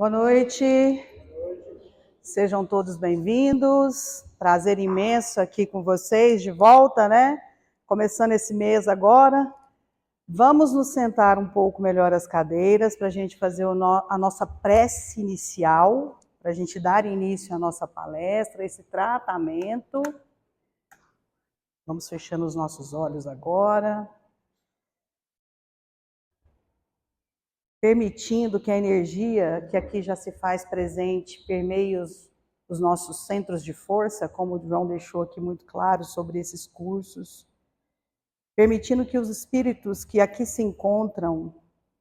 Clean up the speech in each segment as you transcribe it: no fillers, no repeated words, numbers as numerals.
Boa noite, sejam todos bem-vindos, prazer imenso aqui com vocês de volta, né? Começando esse mês agora, vamos nos sentar um pouco melhor as cadeiras para a gente fazer a nossa prece inicial, para a gente dar início à nossa palestra, esse tratamento. Vamos fechando os nossos olhos agora. Permitindo que a energia que aqui já se faz presente permeie os nossos centros de força, como o João deixou aqui muito claro sobre esses cursos. Permitindo que os espíritos que aqui se encontram,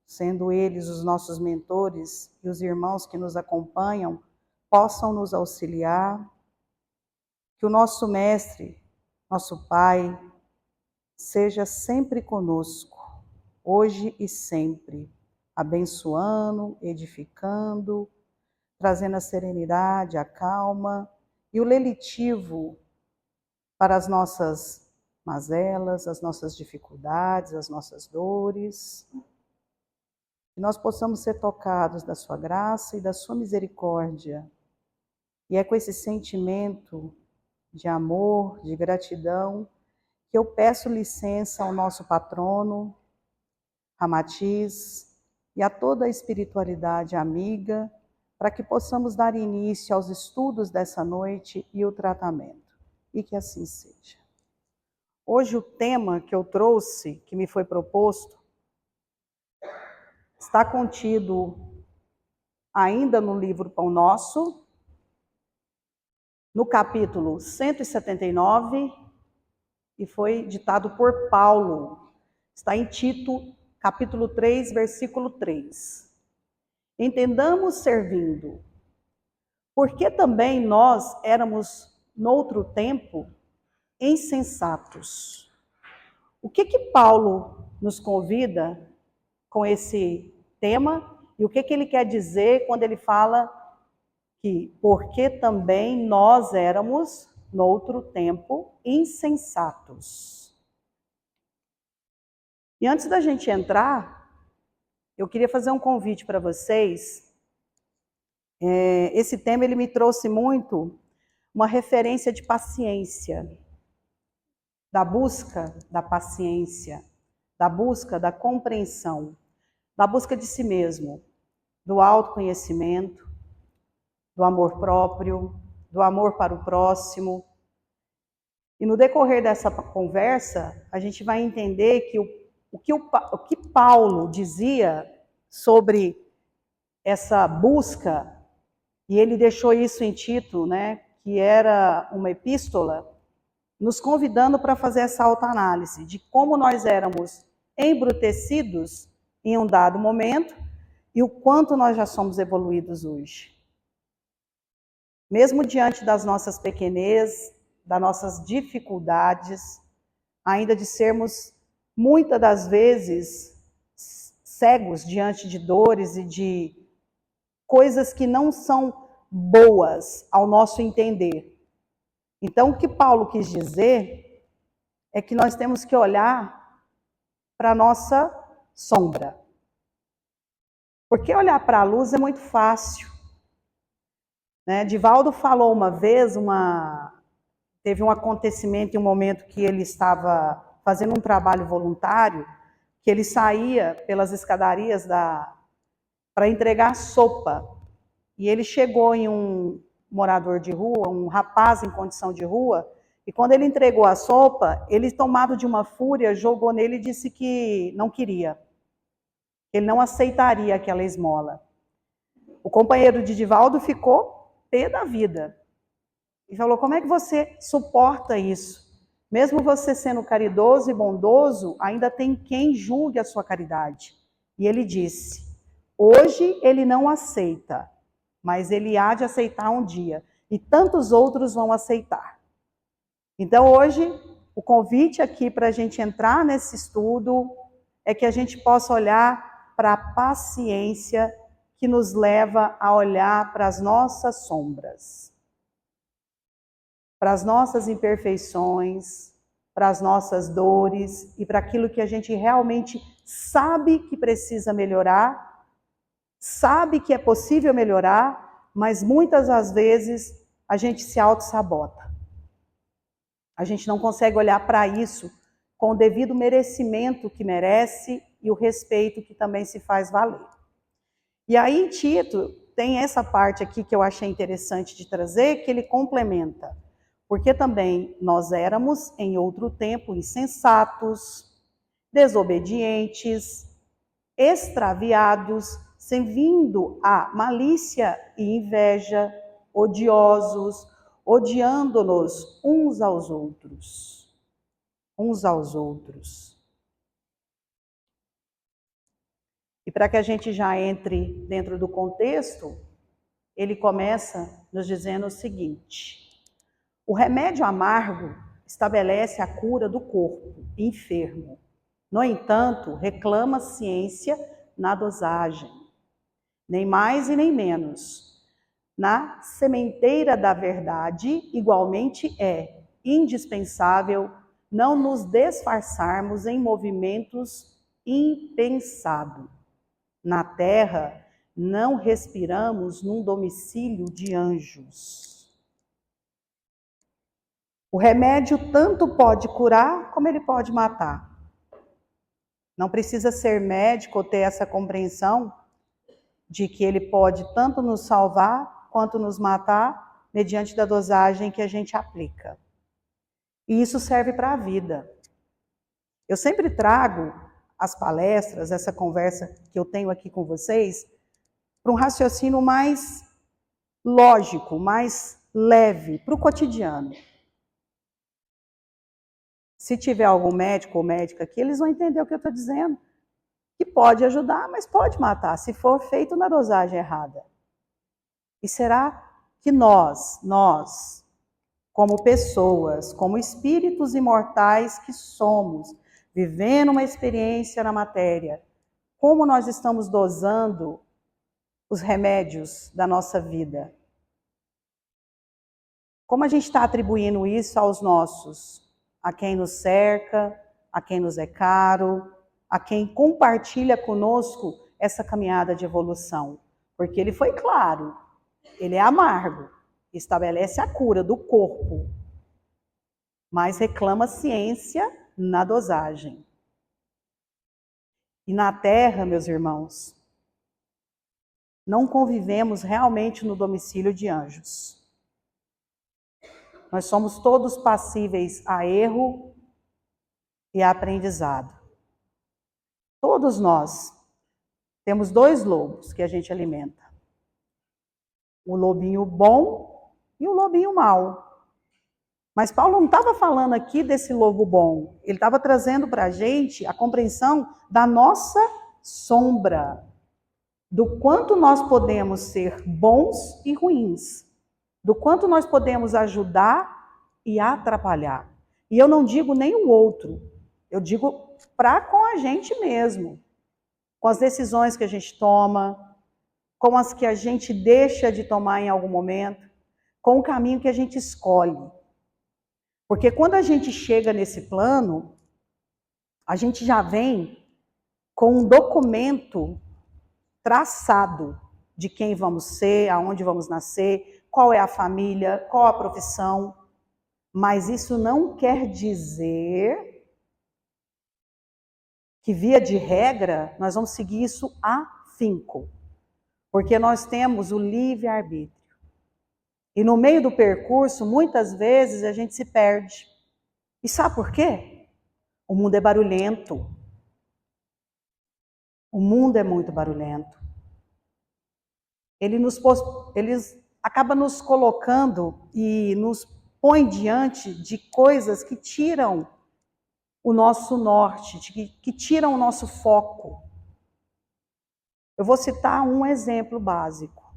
sendo eles os nossos mentores e os irmãos que nos acompanham, possam nos auxiliar. Que o nosso mestre, nosso Pai, seja sempre conosco, hoje e sempre, abençoando, edificando, trazendo a serenidade, a calma e o lelitivo para as nossas mazelas, as nossas dificuldades, as nossas dores. Que nós possamos ser tocados da sua graça e da sua misericórdia. E é com esse sentimento de amor, de gratidão, que eu peço licença ao nosso patrono, Ramatiz, e a toda a espiritualidade amiga, para que possamos dar início aos estudos dessa noite e o tratamento. E que assim seja. Hoje o tema que eu trouxe, que me foi proposto, está contido ainda no livro Pão Nosso, no capítulo 179, e foi ditado por Paulo. Está em Tito, capítulo 3, versículo 3. Entendamos servindo, porque também nós éramos, noutro tempo, insensatos. O que Paulo nos convida com esse tema? E o que ele quer dizer quando ele fala que, porque também nós éramos, noutro tempo, insensatos. E antes da gente entrar, eu queria fazer um convite para vocês. Esse tema ele me trouxe muito uma referência de paciência, da busca da paciência, da busca da compreensão, da busca de si mesmo, do autoconhecimento, do amor próprio, do amor para o próximo. E no decorrer dessa conversa, a gente vai entender que o que Paulo dizia sobre essa busca, e ele deixou isso em Tito, né, que era uma epístola, nos convidando para fazer essa autoanálise de como nós éramos embrutecidos em um dado momento e o quanto nós já somos evoluídos hoje. Mesmo diante das nossas pequenez, das nossas dificuldades, ainda de sermos, muitas das vezes, cegos diante de dores e de coisas que não são boas ao nosso entender. Então, o que Paulo quis dizer é que nós temos que olhar para a nossa sombra. Porque olhar para a luz é muito fácil. Né? Divaldo falou uma vez, teve um acontecimento em um momento que ele estava fazendo um trabalho voluntário, que ele saía pelas escadarias para entregar sopa. E ele chegou em um morador de rua, um rapaz em condição de rua, e quando ele entregou a sopa, ele, tomado de uma fúria, jogou nele e disse que não queria. Ele não aceitaria aquela esmola. O companheiro de Divaldo ficou pé da vida. E falou, como é que você suporta isso? Mesmo você sendo caridoso e bondoso, ainda tem quem julgue a sua caridade. E ele disse, hoje ele não aceita, mas ele há de aceitar um dia. E tantos outros vão aceitar. Então hoje, o convite aqui para a gente entrar nesse estudo é que a gente possa olhar para a paciência que nos leva a olhar para as nossas sombras, para as nossas imperfeições, para as nossas dores e para aquilo que a gente realmente sabe que precisa melhorar, sabe que é possível melhorar, mas muitas das vezes a gente se auto-sabota. A gente não consegue olhar para isso com o devido merecimento que merece e o respeito que também se faz valer. E aí, em Tito, tem essa parte aqui que eu achei interessante de trazer, que ele complementa. Porque também nós éramos, em outro tempo, insensatos, desobedientes, extraviados, servindo a malícia e inveja, odiosos, odiando-nos uns aos outros. Uns aos outros. E para que a gente já entre dentro do contexto, ele começa nos dizendo o seguinte: o remédio amargo estabelece a cura do corpo enfermo. No entanto, reclama a ciência na dosagem, nem mais e nem menos. Na sementeira da verdade, igualmente é indispensável não nos disfarçarmos em movimentos impensados. Na terra, não respiramos num domicílio de anjos. O remédio tanto pode curar, como ele pode matar. Não precisa ser médico ou ter essa compreensão de que ele pode tanto nos salvar, quanto nos matar, mediante da dosagem que a gente aplica. E isso serve para a vida. Eu sempre trago as palestras, essa conversa que eu tenho aqui com vocês, para um raciocínio mais lógico, mais leve, para o cotidiano. Se tiver algum médico ou médica aqui, eles vão entender o que eu estou dizendo. Que pode ajudar, mas pode matar, se for feito na dosagem errada. E será que nós, como pessoas, como espíritos imortais que somos, vivendo uma experiência na matéria, como nós estamos dosando os remédios da nossa vida? Como a gente está atribuindo isso aos nossos, a quem nos cerca, a quem nos é caro, a quem compartilha conosco essa caminhada de evolução? Porque ele foi claro, ele é amargo, estabelece a cura do corpo, mas reclama ciência na dosagem. E na Terra, meus irmãos, não convivemos realmente no domicílio de anjos. Nós somos todos passíveis a erro e a aprendizado. Todos nós temos dois lobos que a gente alimenta. O lobinho bom e o lobinho mau. Mas Paulo não estava falando aqui desse lobo bom. Ele estava trazendo para a gente a compreensão da nossa sombra. Do quanto nós podemos ser bons e ruins. Do quanto nós podemos ajudar e atrapalhar. E eu não digo nem o outro. Eu digo para com a gente mesmo. Com as decisões que a gente toma, com as que a gente deixa de tomar em algum momento, com o caminho que a gente escolhe. Porque quando a gente chega nesse plano, a gente já vem com um documento traçado de quem vamos ser, aonde vamos nascer, qual é a família, qual a profissão. Mas isso não quer dizer que, via de regra, nós vamos seguir isso afinco. Porque nós temos o livre-arbítrio. E no meio do percurso, muitas vezes, a gente se perde. E sabe por quê? O mundo é barulhento. O mundo é muito barulhento. Ele acaba nos colocando e nos põe diante de coisas que tiram o nosso norte, que tiram o nosso foco. Eu vou citar um exemplo básico.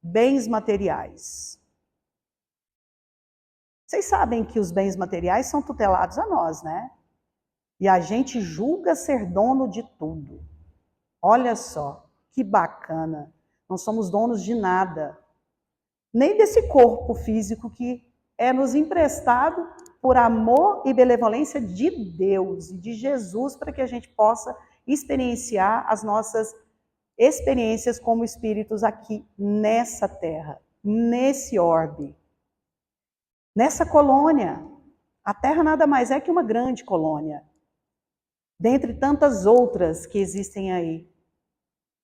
Bens materiais. Vocês sabem que os bens materiais são tutelados a nós, né? E a gente julga ser dono de tudo. Olha só, que bacana. Não somos donos de nada. Nem desse corpo físico que é nos emprestado por amor e benevolência de Deus e de Jesus, para que a gente possa experienciar as nossas experiências como espíritos aqui nessa terra, nesse orbe, nessa colônia. A Terra nada mais é que uma grande colônia, dentre tantas outras que existem aí.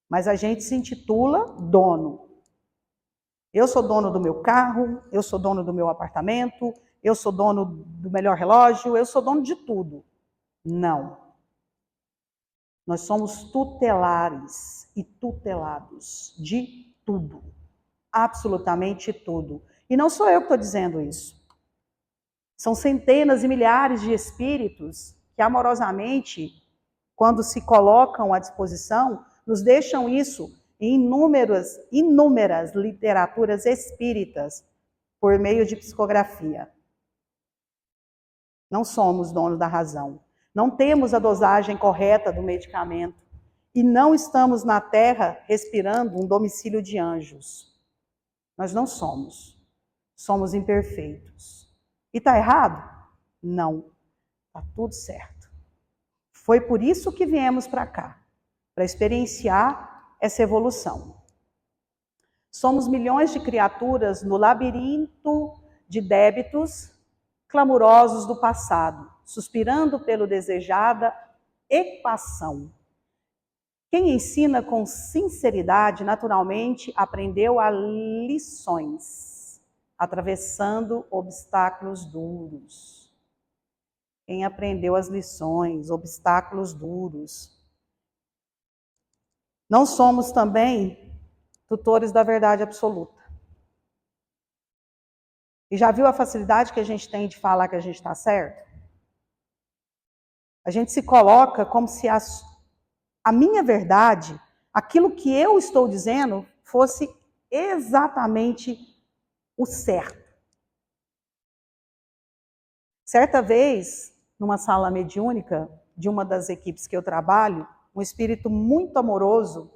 Mas a gente se intitula dono. Eu sou dono do meu carro, eu sou dono do meu apartamento, eu sou dono do melhor relógio, eu sou dono de tudo. Não. Nós somos tutelares e tutelados de tudo. Absolutamente tudo. E não sou eu que estou dizendo isso. São centenas e milhares de espíritos que amorosamente, quando se colocam à disposição, nos deixam isso em inúmeras literaturas espíritas por meio de psicografia. Não somos donos da razão. Não temos a dosagem correta do medicamento. E não estamos na Terra respirando um domicílio de anjos. Nós não somos. Somos imperfeitos. E está errado? Não. Está tudo certo. Foi por isso que viemos para cá, para experienciar essa evolução. Somos milhões de criaturas no labirinto de débitos clamorosos do passado, suspirando pelo desejada equação. Quem ensina com sinceridade, naturalmente, aprendeu a lições, atravessando obstáculos duros. Quem aprendeu as lições, obstáculos duros. Não somos também tutores da verdade absoluta. E já viu a facilidade que a gente tem de falar que a gente está certo? A gente se coloca como se a minha verdade, aquilo que eu estou dizendo, fosse exatamente o certo. Certa vez, numa sala mediúnica de uma das equipes que eu trabalho, um espírito muito amoroso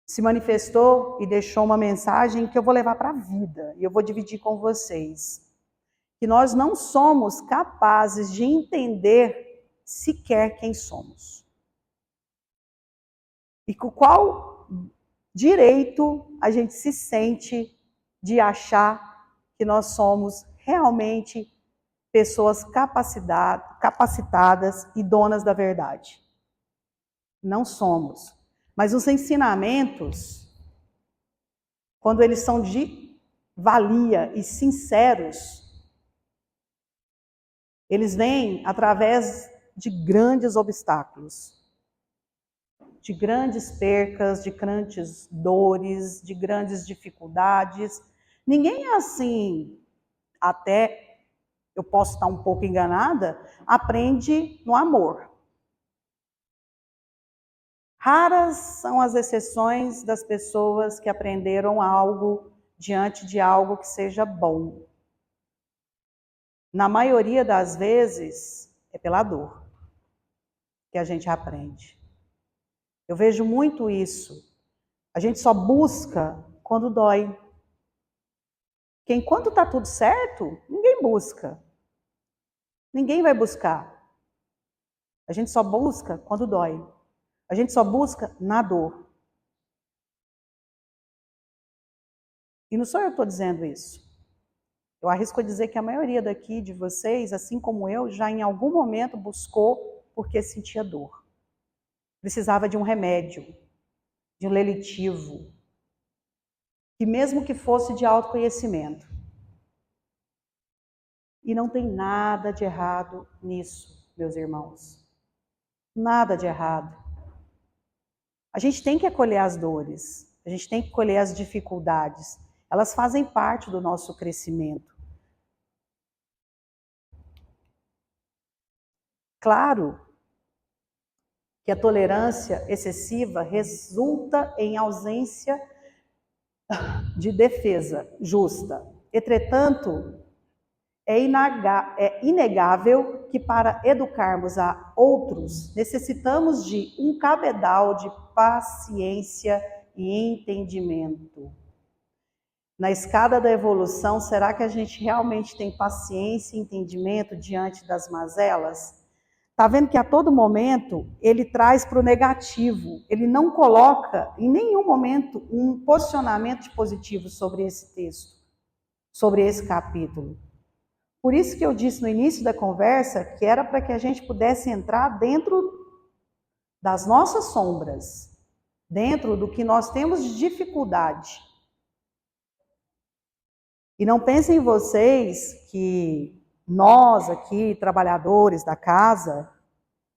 se manifestou e deixou uma mensagem que eu vou levar para a vida e eu vou dividir com vocês. Que nós não somos capazes de entender sequer quem somos. E com qual direito a gente se sente de achar que nós somos realmente pessoas capacitadas e donas da verdade. Não somos. Mas os ensinamentos, quando eles são de valia e sinceros, eles vêm através de grandes obstáculos, de grandes percas, de grandes dores, de grandes dificuldades. Ninguém é assim, até eu posso estar um pouco enganada, aprende no amor. Raras são as exceções das pessoas que aprenderam algo diante de algo que seja bom. Na maioria das vezes, é pela dor que a gente aprende. Eu vejo muito isso. A gente só busca quando dói. Porque enquanto está tudo certo, ninguém busca. Ninguém vai buscar. A gente só busca quando dói. A gente só busca na dor. E não sou eu que estou dizendo isso. Eu arrisco a dizer que a maioria daqui de vocês, assim como eu, já em algum momento buscou porque sentia dor. Precisava de um remédio, de um lelitivo, que mesmo que fosse de autoconhecimento. E não tem nada de errado nisso, meus irmãos. Nada de errado. A gente tem que acolher as dores, a gente tem que acolher as dificuldades. Elas fazem parte do nosso crescimento. Claro que a tolerância excessiva resulta em ausência de defesa justa. Entretanto, é inegável que para educarmos a outros, necessitamos de um cabedal de paciência e entendimento. Na escada da evolução, será que a gente realmente tem paciência e entendimento diante das mazelas? Está vendo que a todo momento ele traz para o negativo. Ele não coloca em nenhum momento um posicionamento positivo sobre esse texto, sobre esse capítulo. Por isso que eu disse no início da conversa que era para que a gente pudesse entrar dentro das nossas sombras, dentro do que nós temos de dificuldade. E não pensem vocês que nós aqui, trabalhadores da casa,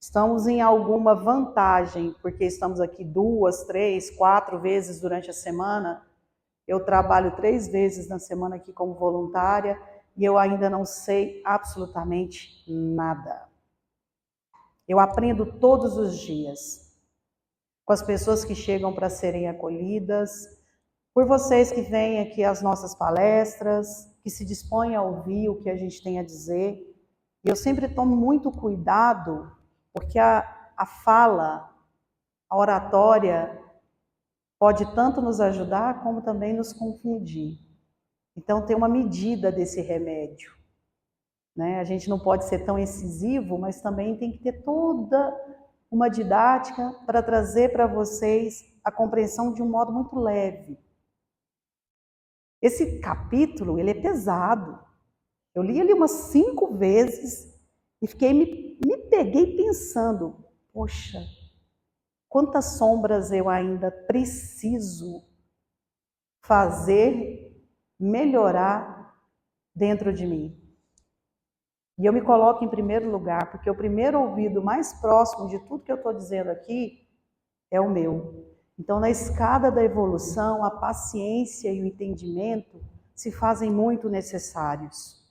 estamos em alguma vantagem, porque estamos aqui 2, 3, 4 vezes durante a semana. Eu trabalho 3 vezes na semana aqui como voluntária e eu ainda não sei absolutamente nada. Eu aprendo todos os dias com as pessoas que chegam para serem acolhidas, por vocês que vêm aqui às nossas palestras, que se dispõem a ouvir o que a gente tem a dizer. E eu sempre tomo muito cuidado, porque a fala, a oratória, pode tanto nos ajudar como também nos confundir. Então tem uma medida desse remédio, né? A gente não pode ser tão incisivo, mas também tem que ter toda uma didática para trazer para vocês a compreensão de um modo muito leve. Esse capítulo, ele é pesado. Eu li ele umas 5 vezes e me peguei pensando, poxa, quantas sombras eu ainda preciso fazer, melhorar dentro de mim. E eu me coloco em primeiro lugar, porque o primeiro ouvido mais próximo de tudo que eu estou dizendo aqui é o meu. Então, na escada da evolução, a paciência e o entendimento se fazem muito necessários.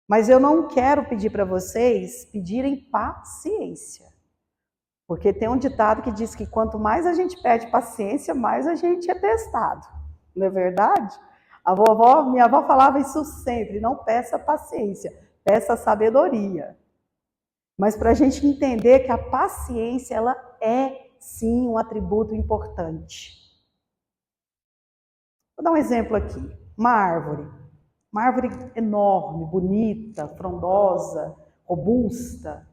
Mas eu não quero pedir para vocês pedirem paciência. Porque tem um ditado que diz que quanto mais a gente pede paciência, mais a gente é testado. Não é verdade? Minha avó falava isso sempre, não peça paciência, peça sabedoria. Mas para a gente entender que a paciência, ela é sim um atributo importante. Vou dar um exemplo aqui. Uma árvore enorme, bonita, frondosa, robusta.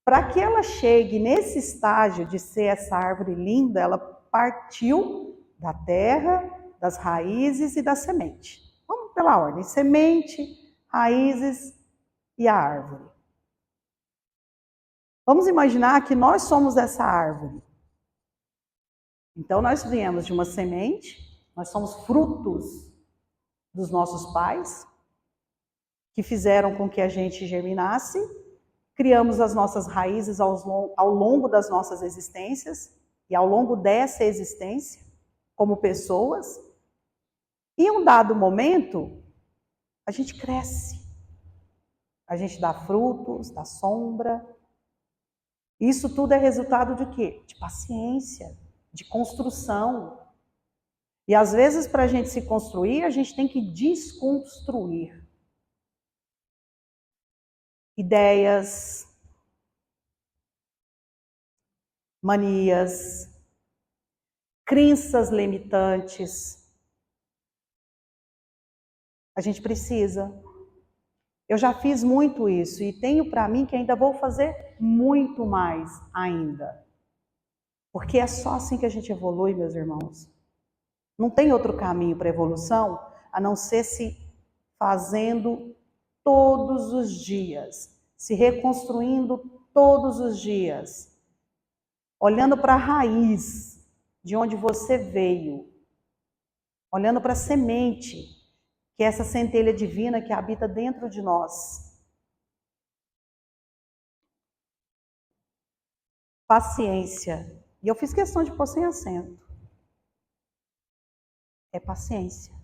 Para que ela chegue nesse estágio de ser essa árvore linda, ela partiu da terra, das raízes e da semente. Vamos pela ordem: semente, raízes e a árvore. Vamos imaginar que nós somos essa árvore. Então, nós viemos de uma semente, nós somos frutos dos nossos pais, que fizeram com que a gente germinasse, criamos as nossas raízes ao longo das nossas existências e ao longo dessa existência, como pessoas. E em um dado momento, a gente cresce, a gente dá frutos, dá sombra. Isso tudo é resultado de quê? De paciência, de construção. E às vezes, para a gente se construir, a gente tem que desconstruir ideias, manias, crenças limitantes. A gente precisa. Eu já fiz muito isso e tenho para mim que ainda vou fazer muito mais ainda. Porque é só assim que a gente evolui, meus irmãos. Não tem outro caminho para a evolução a não ser se fazendo todos os dias, se reconstruindo todos os dias, olhando para a raiz de onde você veio, olhando para a semente, que é essa centelha divina que habita dentro de nós. Paciência. E eu fiz questão de pôr sem acento. É paciência.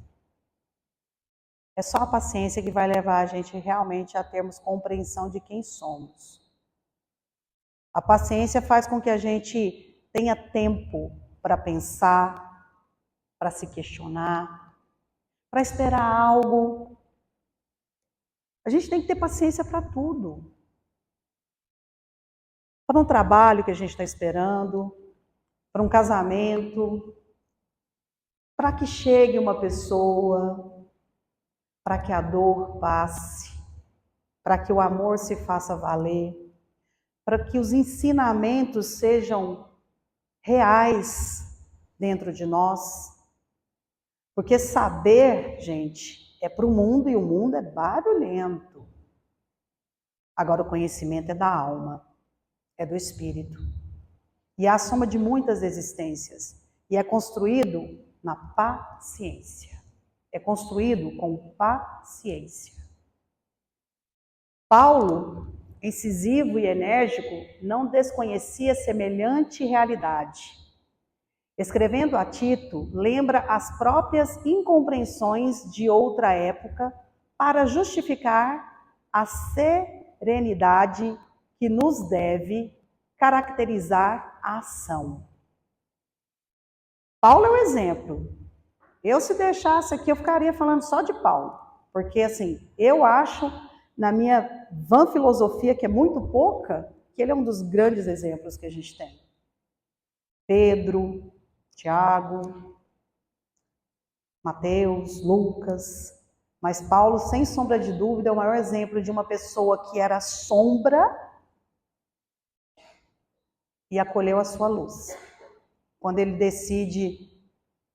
É só a paciência que vai levar a gente realmente a termos compreensão de quem somos. A paciência faz com que a gente tenha tempo para pensar, para se questionar, para esperar algo. A gente tem que ter paciência para tudo. Para um trabalho que a gente está esperando, para um casamento, para que chegue uma pessoa, para que a dor passe. para que o amor se faça valer, para que os ensinamentos sejam reais dentro de nós. Porque saber, gente, é para o mundo e o mundo é barulhento. Agora, o conhecimento é da alma, é do espírito. E é a soma de muitas existências. E é construído na paciência. É construído com paciência. Paulo, incisivo e enérgico, não desconhecia semelhante realidade. Escrevendo a Tito, lembra as próprias incompreensões de outra época para justificar a serenidade que nos deve caracterizar a ação. Paulo é o exemplo. Eu, se deixasse aqui, eu ficaria falando só de Paulo. Porque, assim, eu acho, na minha vã filosofia, que é muito pouca, que ele é um dos grandes exemplos que a gente tem. Pedro, Tiago, Mateus, Lucas. Mas Paulo, sem sombra de dúvida, é o maior exemplo de uma pessoa que era sombra e acolheu a sua luz. Quando ele decide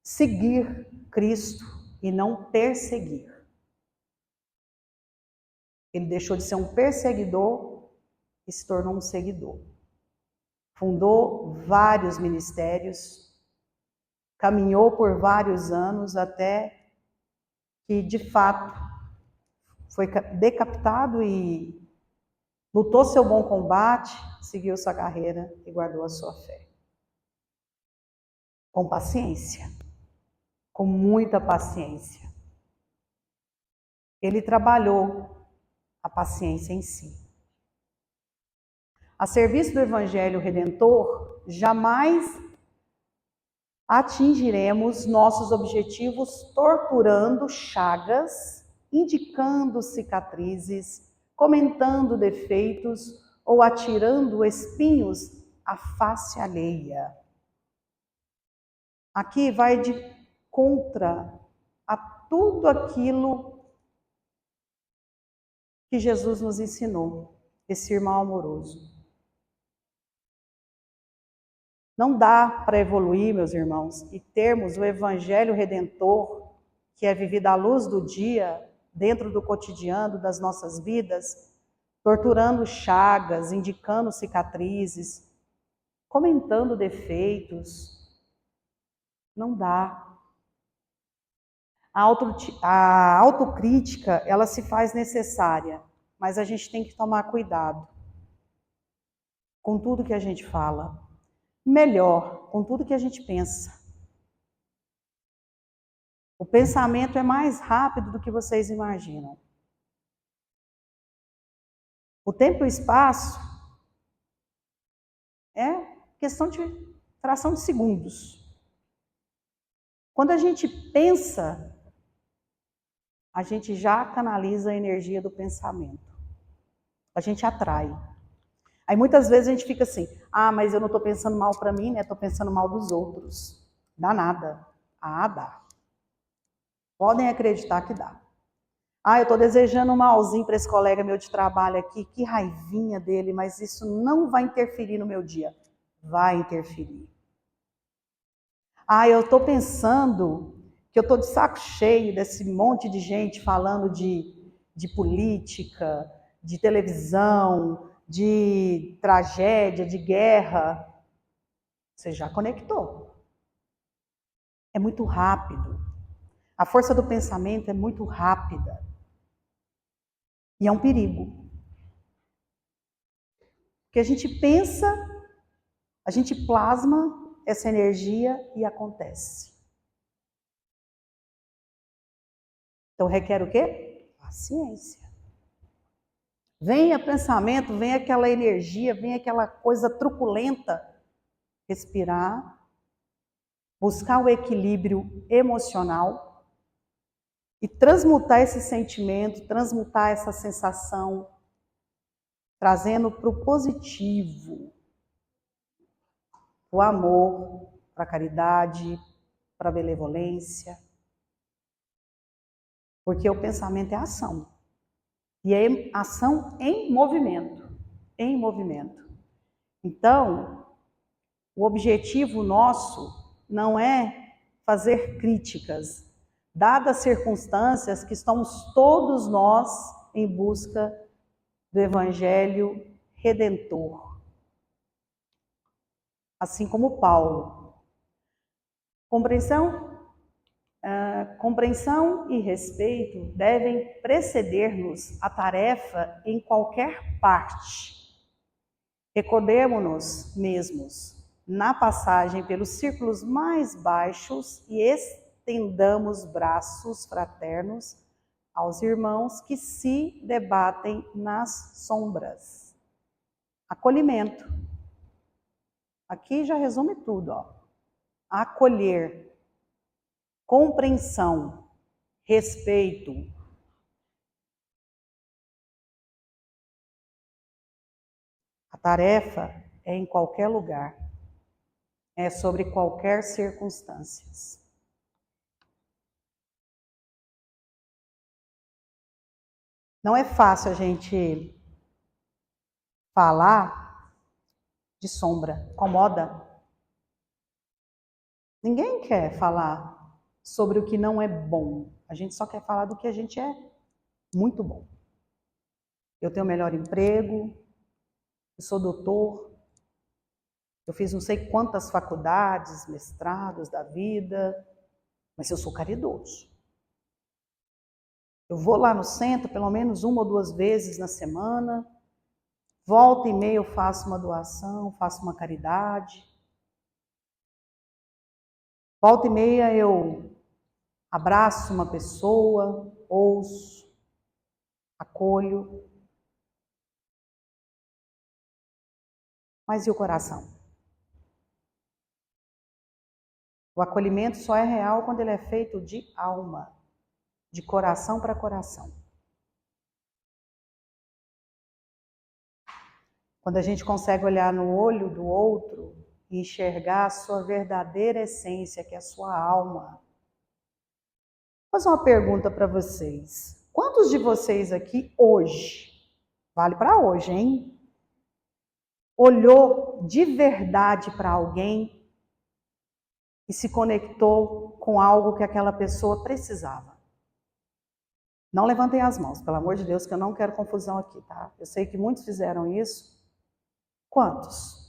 seguir Cristo e não perseguir. Ele deixou de ser um perseguidor e se tornou um seguidor. Fundou vários ministérios, caminhou por vários anos até que, de fato, foi decapitado e lutou seu bom combate, seguiu sua carreira e guardou a sua fé. Com paciência, com muita paciência. Ele trabalhou a paciência em si. A serviço do Evangelho Redentor, jamais atingiremos nossos objetivos torturando chagas, indicando cicatrizes, comentando defeitos ou atirando espinhos à face alheia. Aqui vai de contra a tudo aquilo que Jesus nos ensinou, esse irmão amoroso. Não dá para evoluir, meus irmãos, e termos o Evangelho Redentor, que é vivido à luz do dia, dentro do cotidiano das nossas vidas, torturando chagas, indicando cicatrizes, comentando defeitos. Não dá. A autocrítica, ela se faz necessária, mas a gente tem que tomar cuidado com tudo que a gente fala. Melhor, com tudo que a gente pensa. O pensamento é mais rápido do que vocês imaginam. O tempo e o espaço é questão de fração de segundos. Quando a gente pensa, a gente já canaliza a energia do pensamento. A gente atrai. Aí muitas vezes a gente fica assim, mas eu não estou pensando mal para mim, né? Estou pensando mal dos outros. Dá nada. Dá. Podem acreditar que dá. Eu estou desejando um malzinho para esse colega meu de trabalho aqui, que raivinha dele, mas isso não vai interferir no meu dia. Vai interferir. Eu estou pensando que eu estou de saco cheio desse monte de gente falando de política, de televisão, de tragédia, de guerra. Você já conectou. É muito rápido. A força do pensamento é muito rápida. E é um perigo. Porque a gente pensa, a gente plasma essa energia e acontece. Então requer o quê? Paciência. Venha pensamento, vem aquela energia, vem aquela coisa truculenta. Respirar, buscar o equilíbrio emocional e transmutar esse sentimento, transmutar essa sensação, trazendo para o positivo, o amor, para a caridade, para a benevolência. Porque o pensamento é ação. E é ação em movimento, em movimento. Então, o objetivo nosso não é fazer críticas, dadas as circunstâncias que estamos todos nós em busca do Evangelho Redentor. Assim como Paulo. Compreensão e respeito devem preceder-nos a tarefa em qualquer parte. Recordemo-nos mesmos na passagem pelos círculos mais baixos e estendamos braços fraternos aos irmãos que se debatem nas sombras. Acolhimento. Aqui já resume tudo, ó. Acolher, compreensão, respeito. A tarefa é em qualquer lugar, é sobre qualquer circunstância. Não é fácil a gente falar de sombra, incomoda. Ninguém quer falar sobre o que não é bom. A gente só quer falar do que a gente é muito bom. Eu tenho o melhor emprego, eu sou doutor, eu fiz não sei quantas faculdades, mestrados da vida, mas eu sou caridoso. Eu vou lá no centro pelo menos 1 ou 2 vezes na semana, volta e meia eu faço uma doação, faço uma caridade. Volta e meia eu abraço uma pessoa, ouço, acolho. Mas e o coração? O acolhimento só é real quando ele é feito de alma, de coração para coração. Quando a gente consegue olhar no olho do outro e enxergar a sua verdadeira essência, que é a sua alma. Vou fazer uma pergunta para vocês. Quantos de vocês aqui hoje, vale para hoje, hein? Olhou de verdade para alguém e se conectou com algo que aquela pessoa precisava? Não levantem as mãos, pelo amor de Deus, que eu não quero confusão aqui, tá? Eu sei que muitos fizeram isso. Quantos?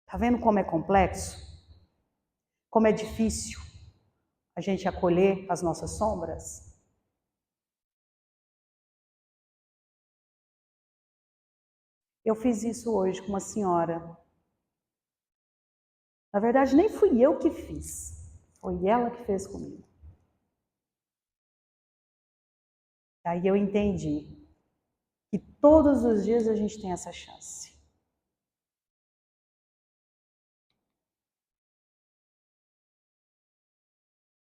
Tá vendo como é complexo? Como é difícil a gente acolher as nossas sombras? Eu fiz isso hoje com uma senhora. Na verdade, nem fui eu que fiz. Foi ela que fez comigo. Aí eu entendi que todos os dias a gente tem essa chance.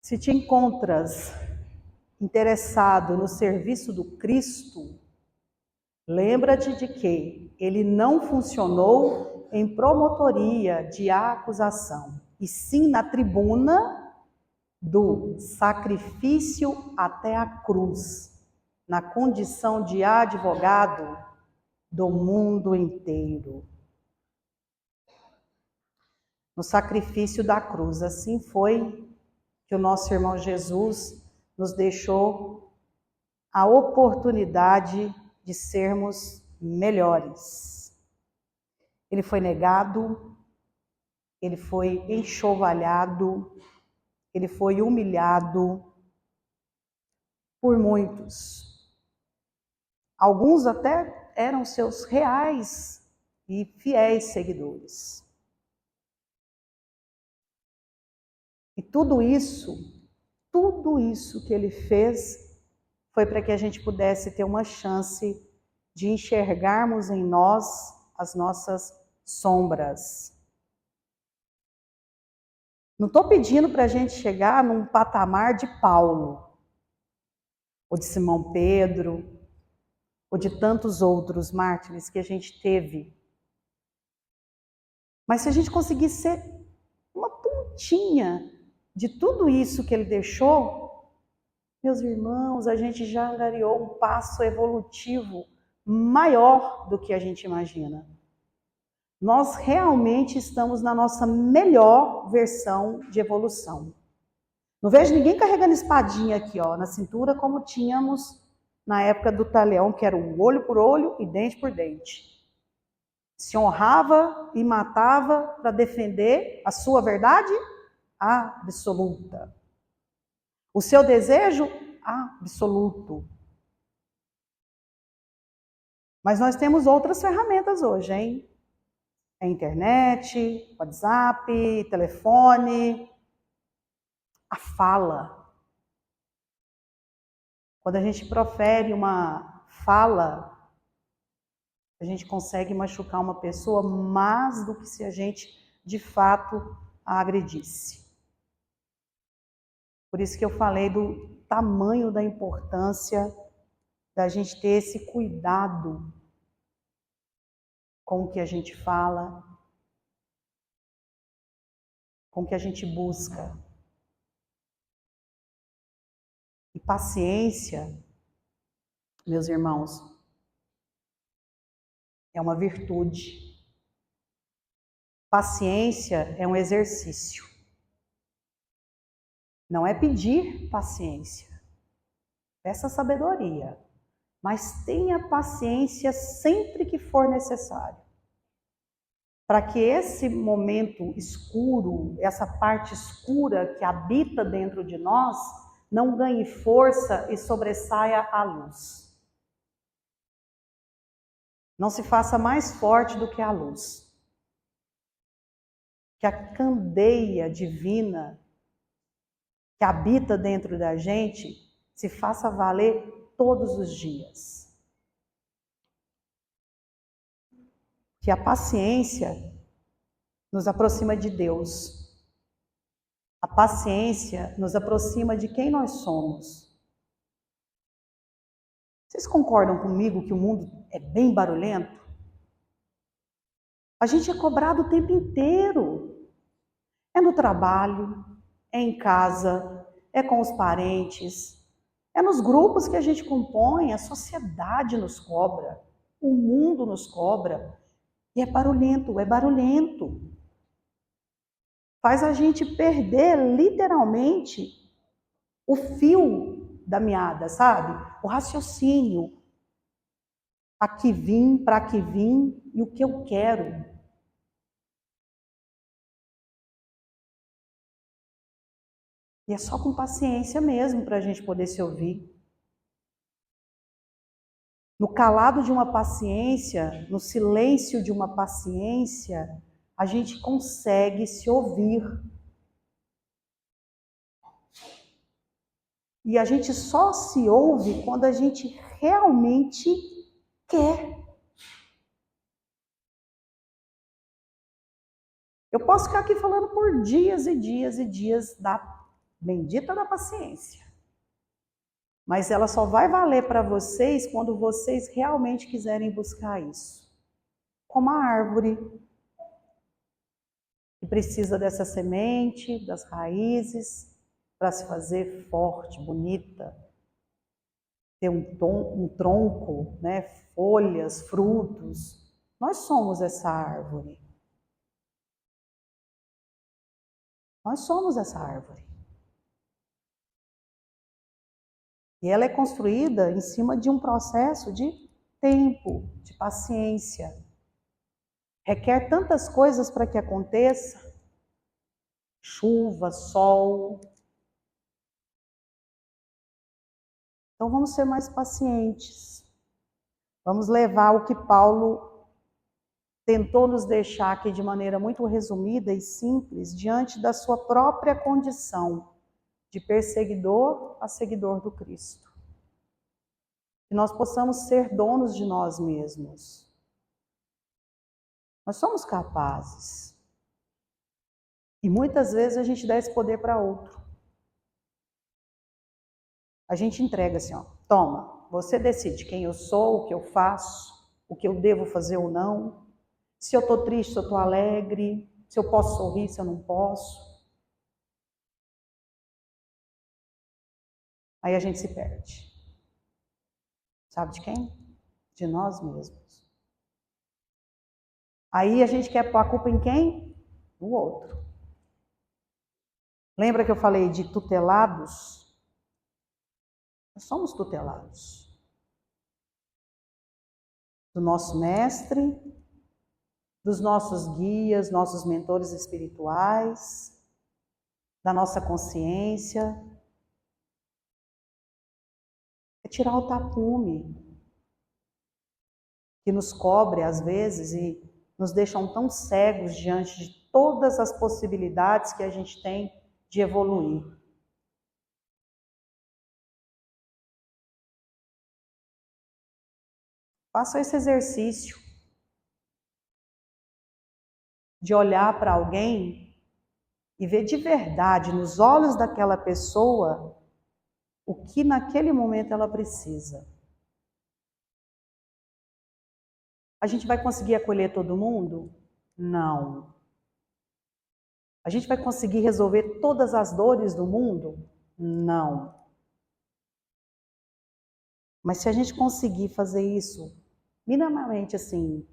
Se te encontras interessado no serviço do Cristo, lembra-te de que ele não funcionou em promotoria de acusação, e sim na tribuna do sacrifício até a cruz, na condição de advogado do mundo inteiro. No sacrifício da cruz, assim foi que o nosso irmão Jesus nos deixou a oportunidade de sermos melhores. Ele foi negado, ele foi enxovalhado, ele foi humilhado por muitos. Alguns até eram seus reais e fiéis seguidores. E tudo isso que ele fez foi para que a gente pudesse ter uma chance de enxergarmos em nós as nossas sombras. Não estou pedindo para a gente chegar num patamar de Paulo, ou de Simão Pedro, ou de tantos outros mártires que a gente teve. Mas se a gente conseguir ser uma pontinha de tudo isso que ele deixou, Meus irmãos, a gente já angariou um passo evolutivo maior do que a gente imagina. Nós realmente estamos na nossa melhor versão de evolução. Não vejo ninguém carregando espadinha aqui, ó, na cintura, como tínhamos na época do Talião, que era um olho por olho e dente por dente. Se honrava e matava para defender a sua verdade absoluta. O seu desejo absoluto. Mas nós temos outras ferramentas hoje, hein? É internet, WhatsApp, telefone, a fala. Quando a gente profere uma fala, a gente consegue machucar uma pessoa mais do que se a gente, de fato, a agredisse. Por isso que eu falei do tamanho da importância da gente ter esse cuidado com o que a gente fala, com o que a gente busca. E paciência, meus irmãos, é uma virtude. Paciência é um exercício. Não é pedir paciência, peça sabedoria, mas tenha paciência sempre que for necessário. Para que esse momento escuro, essa parte escura que habita dentro de nós, não ganhe força e sobressaia a luz. Não se faça mais forte do que a luz. Que a candeia divina que habita dentro da gente se faça valer todos os dias. Que a paciência nos aproxima de Deus. A paciência nos aproxima de quem nós somos. Vocês concordam comigo que o mundo é bem barulhento? A gente é cobrado o tempo inteiro. É no trabalho, é em casa, é com os parentes, é nos grupos que a gente compõe, a sociedade nos cobra, o mundo nos cobra. E é barulhento, é barulhento. Faz a gente perder literalmente o fio da meada, sabe? O raciocínio. Aqui vim, para que vim e o que eu quero. E é só com paciência mesmo para a gente poder se ouvir. No calado de uma paciência, no silêncio de uma paciência, a gente consegue se ouvir. E a gente só se ouve quando a gente realmente quer. Eu posso ficar aqui falando por dias e dias e dias da bendita da paciência. Mas ela só vai valer para vocês quando vocês realmente quiserem buscar isso. Como a árvore que precisa dessa semente, das raízes, para se fazer forte, bonita, ter um tronco, né, folhas, frutos. Nós somos essa árvore. Nós somos essa árvore. E ela é construída em cima de um processo de tempo, de paciência. Requer tantas coisas para que aconteça. Chuva, sol. Então vamos ser mais pacientes. Vamos levar o que Paulo tentou nos deixar aqui de maneira muito resumida e simples, diante da sua própria condição de perseguidor a seguidor do Cristo. Que nós possamos ser donos de nós mesmos. Nós somos capazes. E muitas vezes a gente dá esse poder para outro. A gente entrega assim, ó, toma, você decide quem eu sou, o que eu faço, o que eu devo fazer ou não, se eu estou triste, se eu estou alegre, se eu posso sorrir, se eu não posso. Aí a gente se perde. Sabe de quem? De nós mesmos. Aí a gente quer pôr a culpa em quem? No outro. Lembra que eu falei de tutelados? Nós somos tutelados. Do nosso mestre, dos nossos guias, nossos mentores espirituais, da nossa consciência. É tirar o tapume que nos cobre às vezes e nos deixam tão cegos diante de todas as possibilidades que a gente tem de evoluir. Faça esse exercício de olhar para alguém e ver de verdade nos olhos daquela pessoa o que naquele momento ela precisa. A gente vai conseguir acolher todo mundo? Não. A gente vai conseguir resolver todas as dores do mundo? Não. Mas se a gente conseguir fazer isso minimamente assim,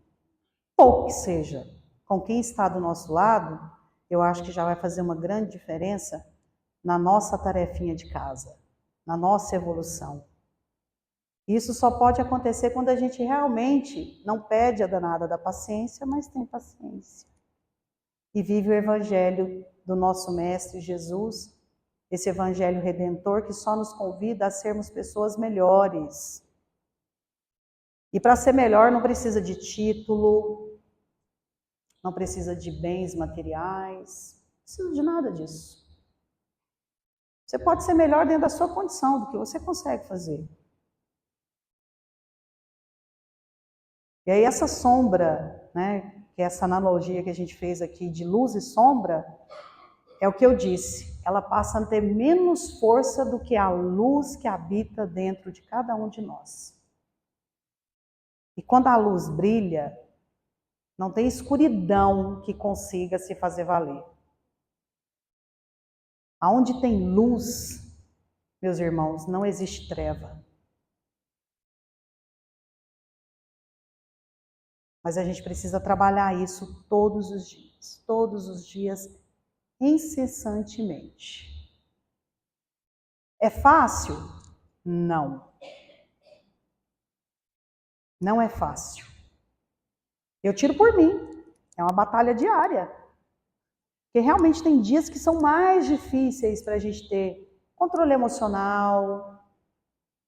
pouco que seja, com quem está do nosso lado, eu acho que já vai fazer uma grande diferença na nossa tarefinha de casa, na nossa evolução. Isso só pode acontecer quando a gente realmente não pede a danada da paciência, mas tem paciência. E vive o evangelho do nosso Mestre Jesus, esse evangelho redentor que só nos convida a sermos pessoas melhores. E para ser melhor não precisa de título, não precisa de bens materiais, não precisa de nada disso. Você pode ser melhor dentro da sua condição, do que você consegue fazer. E aí essa sombra, né, que é essa analogia que a gente fez aqui de luz e sombra, é o que eu disse, ela passa a ter menos força do que a luz que habita dentro de cada um de nós. E quando a luz brilha, não tem escuridão que consiga se fazer valer. Aonde tem luz, meus irmãos, não existe treva. Mas a gente precisa trabalhar isso todos os dias, incessantemente. É fácil? Não. Não é fácil. Eu tiro por mim. É uma batalha diária. Porque realmente tem dias que são mais difíceis para a gente ter controle emocional,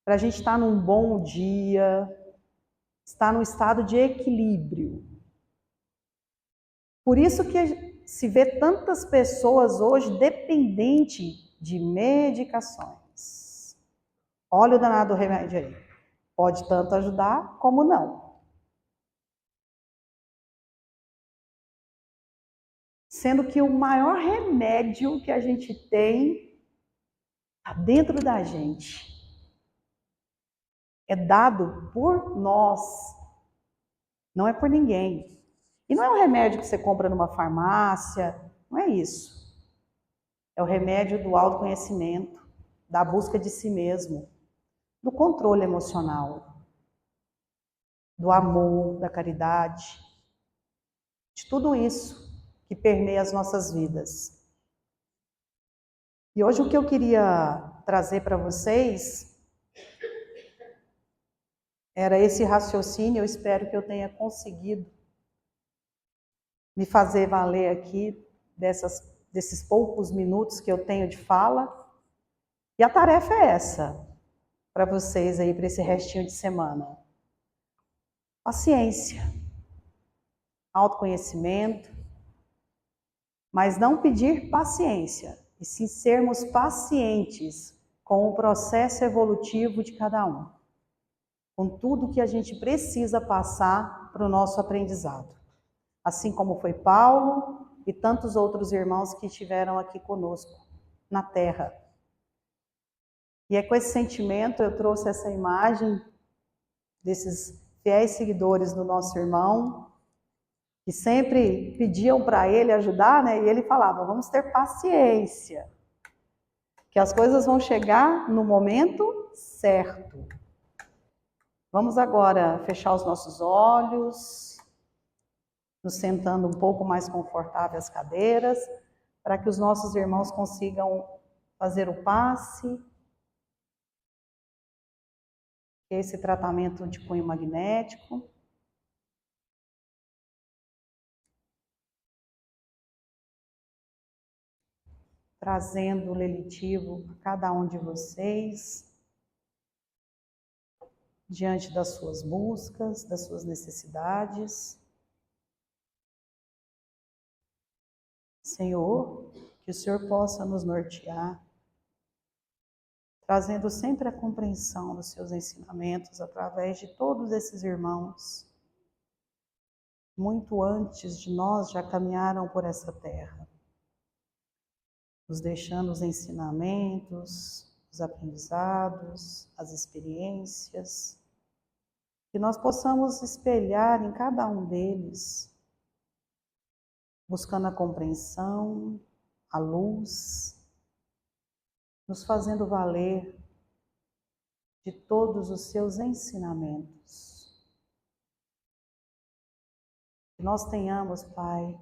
para a gente estar num bom dia, estar num estado de equilíbrio. Por isso que se vê tantas pessoas hoje dependentes de medicações. Olha o danado remédio aí. Pode tanto ajudar como não. Sendo que o maior remédio que a gente tem está dentro da gente. É dado por nós. Não é por ninguém. E não é um remédio que você compra numa farmácia. Não é isso. É o remédio do autoconhecimento, da busca de si mesmo, do controle emocional, do amor, da caridade, de tudo isso que permeia as nossas vidas. E hoje o que eu queria trazer para vocês era esse raciocínio. Eu espero que eu tenha conseguido me fazer valer aqui desses poucos minutos que eu tenho de fala. E a tarefa é essa, para vocês aí, para esse restinho de semana. Paciência, autoconhecimento, mas não pedir paciência, e sim sermos pacientes com o processo evolutivo de cada um, com tudo que a gente precisa passar para o nosso aprendizado. Assim como foi Paulo e tantos outros irmãos que estiveram aqui conosco na Terra. E é com esse sentimento eu trouxe essa imagem desses fiéis seguidores do nosso irmão, que sempre pediam para ele ajudar, né? E ele falava, vamos ter paciência. que as coisas vão chegar no momento certo. Vamos agora fechar os nossos olhos, nos sentando um pouco mais confortável as cadeiras, para que os nossos irmãos consigam fazer o passe, que é esse tratamento de cunho magnético. Trazendo o lelitivo a cada um de vocês, diante das suas buscas, das suas necessidades. Senhor, que o Senhor possa nos nortear, trazendo sempre a compreensão dos seus ensinamentos através de todos esses irmãos. Muito antes de nós já caminharam por essa terra, nos deixando os ensinamentos, os aprendizados, as experiências, que nós possamos espelhar em cada um deles, buscando a compreensão, a luz, nos fazendo valer de todos os seus ensinamentos. Que nós tenhamos, Pai,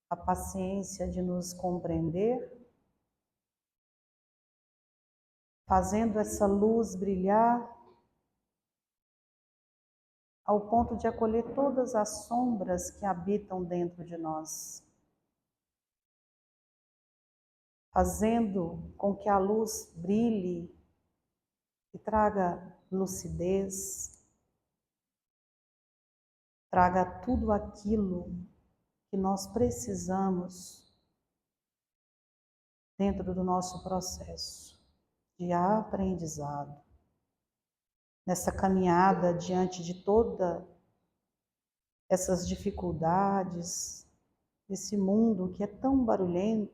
a paciência de nos compreender, fazendo essa luz brilhar ao ponto de acolher todas as sombras que habitam dentro de nós, fazendo com que a luz brilhe e traga lucidez, traga tudo aquilo que nós precisamos dentro do nosso processo de aprendizado, nessa caminhada diante de todas essas dificuldades, desse mundo que é tão barulhento,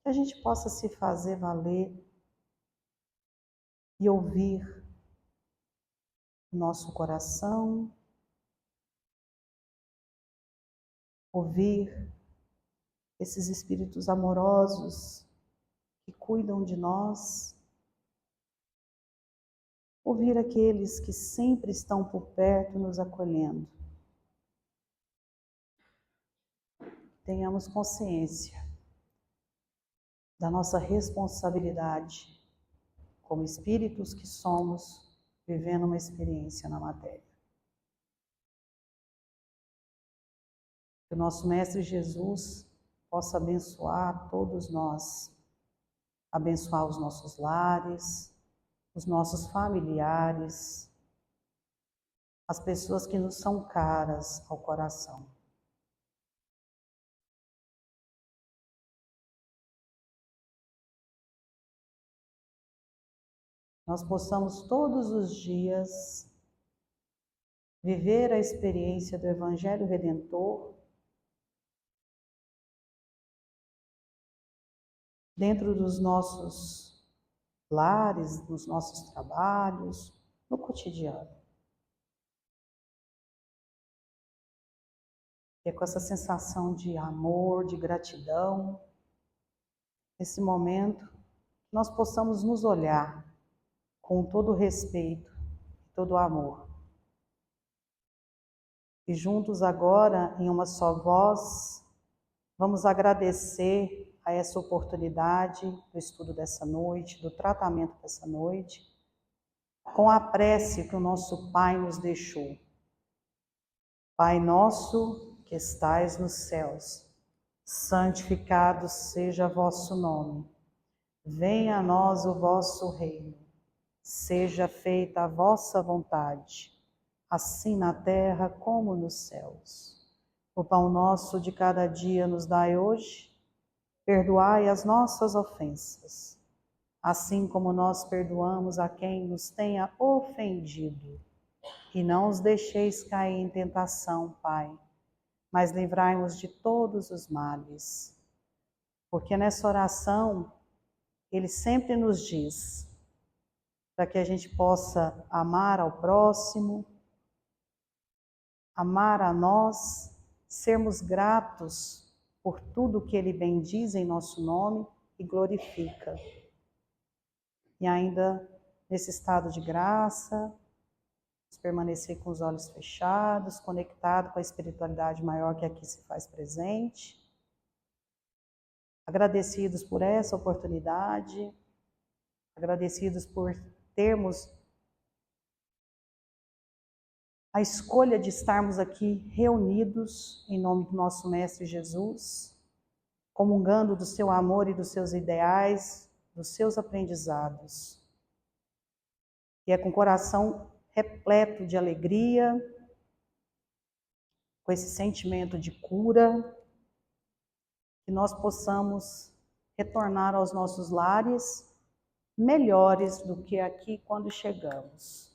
que a gente possa se fazer valer e ouvir o nosso coração, ouvir esses espíritos amorosos que cuidam de nós, ouvir aqueles que sempre estão por perto nos acolhendo. Tenhamos consciência da nossa responsabilidade como espíritos que somos, vivendo uma experiência na matéria. Que o nosso Mestre Jesus possa abençoar todos nós, abençoar os nossos lares, os nossos familiares, as pessoas que nos são caras ao coração. Nós possamos todos os dias viver a experiência do Evangelho Redentor dentro dos nossos lares, nos nossos trabalhos, no cotidiano. E é com essa sensação de amor, de gratidão, nesse momento, que nós possamos nos olhar com todo o respeito e todo o amor. E juntos agora, em uma só voz, vamos agradecer a essa oportunidade do estudo dessa noite, do tratamento dessa noite, com a prece que o nosso Pai nos deixou. Pai nosso que estais nos céus, santificado seja vosso nome. Venha a nós o vosso reino. Seja feita a vossa vontade, assim na terra como nos céus. O pão nosso de cada dia nos dai hoje. Perdoai as nossas ofensas, assim como nós perdoamos a quem nos tenha ofendido. E não os deixeis cair em tentação, Pai, mas livrai-nos de todos os males. Porque nessa oração, Ele sempre nos diz, para que a gente possa amar ao próximo, amar a nós, sermos gratos por tudo que Ele bendiz em nosso nome, e glorifica. E ainda nesse estado de graça, permanecer com os olhos fechados, conectado com a espiritualidade maior que aqui se faz presente. Agradecidos por essa oportunidade, agradecidos por termos a escolha de estarmos aqui reunidos em nome do nosso Mestre Jesus, comungando do seu amor e dos seus ideais, dos seus aprendizados. E é com o coração repleto de alegria, com esse sentimento de cura, que nós possamos retornar aos nossos lares melhores do que aqui quando chegamos.